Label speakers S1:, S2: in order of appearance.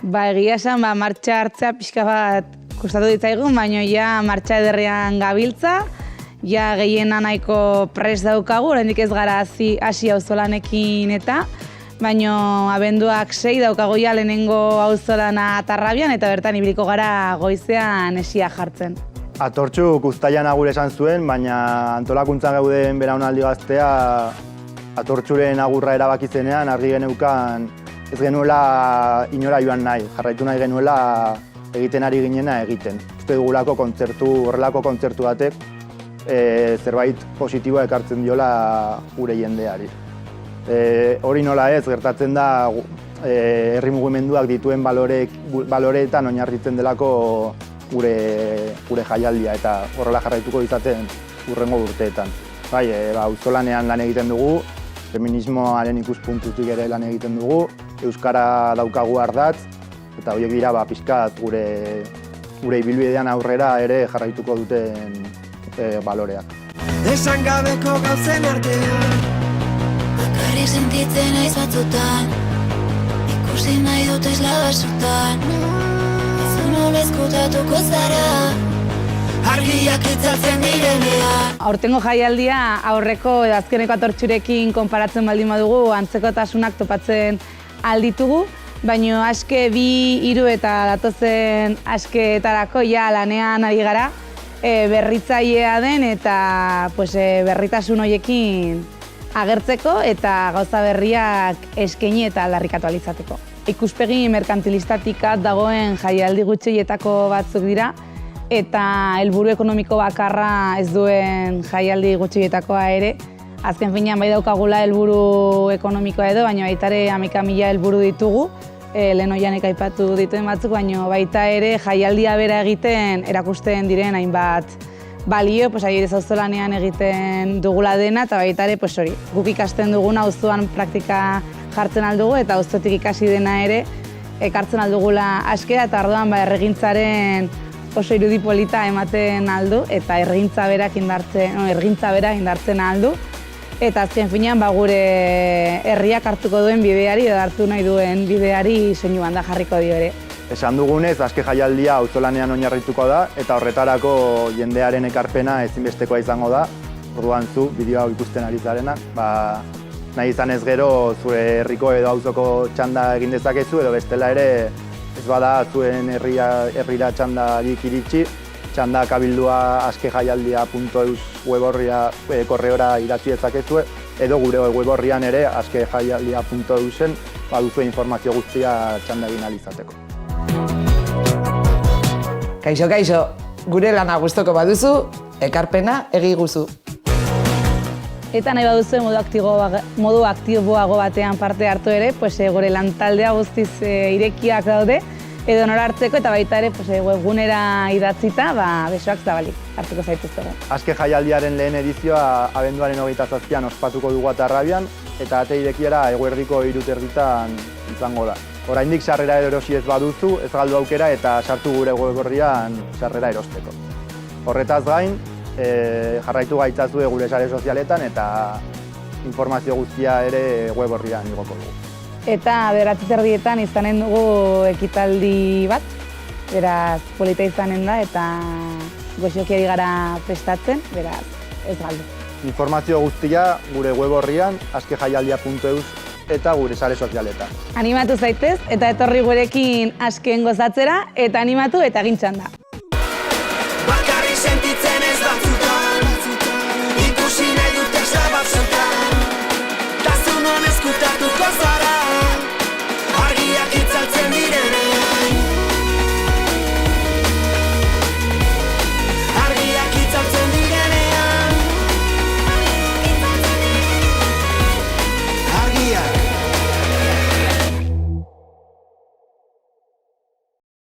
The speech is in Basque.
S1: Egia esan, martxa hartzea pixka bat kostatu ditzaigun, baina ja martxa ederrean gabiltza, ja gehiena nahiko prest daukagu, oraindik ez gara hasi auzolanekin eta, baina abenduak 6 daukagu ja lehenengo auzolana Tarrabian eta bertan ibiliko gara goizean esia jartzen.
S2: Atortxuk uztailan agur esan zuen, baina antolakuntzan gauden belaunaldi gaztea Atortxuren agurra erabaki zenean argi geneukan ez genuela inora joan nahi, jarraitu nahi genuela egiten ari ginena egiten. Uste dugulako horrelako kontzertu batek zerbait positiboa ekartzen diola gure jendeari. Hori nola ez, gertatzen da herri mugimenduak dituen baloreetan oinarritzen delako gure jaialdia eta horrela jarraituko izaten hurrengo urteetan. Bai, auzolanean lan egiten dugu, feminismoaren ikuspuntutik ere lan egiten dugu, euskara daukagu ardatz, eta horiek dira pixkat gure ibilbidean aurrera ere jarraituko duten baloreak.
S3: Esan gabeko gauzen artean
S4: Bakarrik sentitzen naiz batzutan Ikusi nahi dut esla basutan Ez nola ezkutatuko zara Argiak itzaltzen direnean.
S1: Aurtengo jaialdia aurreko edo azkeneko Atortxurekin konparatzen baldin badugu antzekotasunak topatzen alditugu, baina aske 2, 3 eta datozen askeetarako ja lanean ari gara berritzailea den eta berritasun horiekin agertzeko eta gauza berriak eskaini eta aldarrikatu ahal izateko. Ikuspegi merkantilistatik dagoen jaialdi gutxietako batzuk dira, eta helburu ekonomiko bakarra ez duen jaialdi gutxietakoa ere. Azken finean bai daukagula helburu ekonomikoa edo, baina baita ere 11.000 helburu ditugu, lehen oianek aipatu dituen batzuk, baina baita ere jaialdia bera egiten erakusten diren hainbat balio, adibidez auzolanean egiten dugula dena, eta baita ere hori, guk ikasten duguna auzoan praktika jartzen aldugu, eta auzotik ikasi dena ere ekartzen aldugula askera, eta orduan erregintzaren oso irudi polita ematen aldu eta ergintza bera indartzen aldu. Eta azken finean gure herriak hartuko duen bideari edo hartu nahi duen bideari soinu banda jarriko dio ere.
S2: Esan dugunez, aske jaialdia auzolanean oinarrituko da eta horretarako jendearen ekarpena ezinbestekoa izango da. Orduan zu, bideoa ikusten ari zarenak, nahi izan ez gero zure herriko edo auzoko txanda egin dezakezu edo bestela ere ez bada zuen herrira txandarik iritsi, txanda kabildua askejaialdia.eus korreora idatzi dezakezue, edo gure web orrian ere askejaialdia.eusen baduzue informazio guztia txanda egin ahal izateko.
S5: Kaixo, gure lana gustoko baduzu, ekarpena egiguzu.
S1: Eta nahi baduzu modu aktiboago batean parte hartu ere, gure lantaldea guztiz irekiak daude, edo nora hartzeko eta baita ere webgunera idatzita, besoak zabalik hartuko zaituztegu.
S2: Aske jaialdiaren lehen edizioa abenduaren 27an ospatuko dugu Tarrabian, eta ate irekiera eguerdiko 3:30 izango da. Oraindik sarrera erosi ez baduzu, ez galdu aukera eta sartu gure web orrian sarrera erosteko. Horretaz gain, jarraitu gaitzazue gure sare sozialetan eta informazio guztia ere web orrian igoko dugu.
S1: Eta 9:30 izanen dugu ekitaldi bat, beraz polita izanen da eta goxoki ari gara prestatzen, beraz ez galdu.
S2: Informazio guztia gure web orrian askejaialdia.eus eta gure sare sozialetan.
S1: Animatu zaitez eta etorri gurekin askeen gozatzera eta animatu eta egin txanda.
S3: Bakarrik sentitzen ez batzutan Ikusi nahi dut esla bat zontan Ta zu non ezkutatuko zara